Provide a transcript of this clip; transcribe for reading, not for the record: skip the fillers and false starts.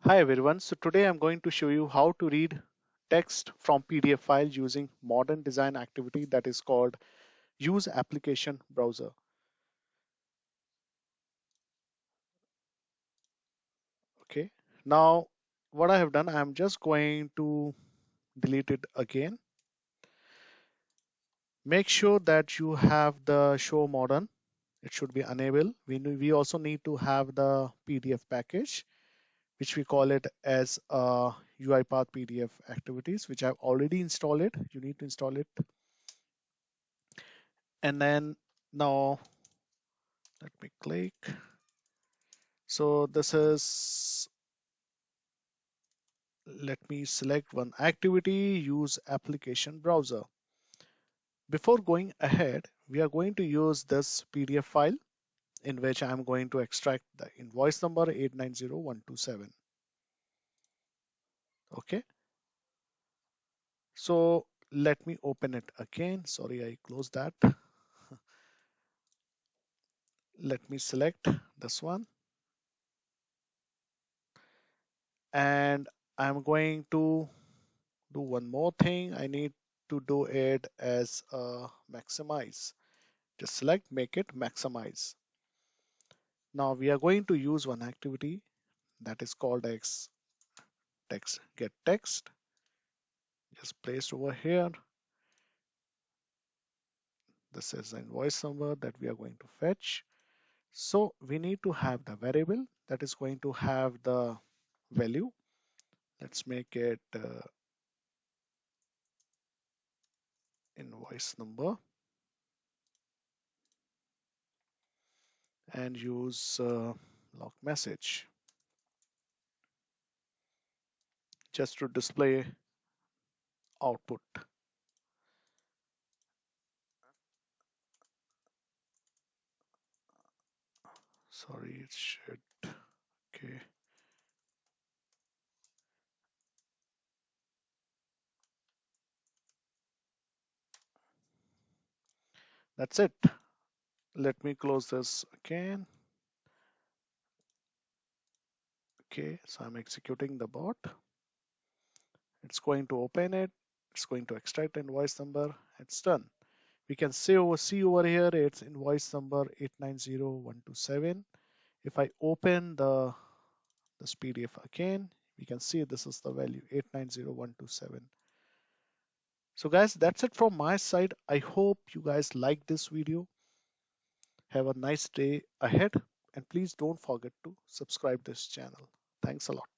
Hi everyone. So today I'm going to show you how to read text from PDF file using modern design activity that is called use application browser. Okay. Now what I have done, I'm just going to delete it again. Make sure that you have the show modern. It should be enabled. We also need to have the PDF package, which we call it as UiPath PDF activities, which I've already installed it. You need to install it. And then now let me click. So this is, let me select one activity, use application browser. Before going ahead, we are going to use this PDF file in which I'm going to extract the invoice number 890127. Okay. So let me open it again. Sorry, I closed that. Let me select this one and I'm going to do one more thing. I need to do it as a maximize. Just select, make it maximize. Now we are going to use one activity that is called as text get text. Just placed over here. This is the invoice number that we are going to fetch. So we need to have the variable that is going to have the value. Let's make it invoice number and use log message just to display output. Sorry, it should. Okay. That's it. Let me close this again. Okay, so I'm executing the bot. It's going to open it. It's going to extract invoice number. It's done. We can see over here, it's invoice number 890127. If I open this PDF again, we can see this is the value 890127. So guys, that's it from my side. I hope you guys like this video. Have a nice day ahead and please don't forget to subscribe this channel. Thanks a lot.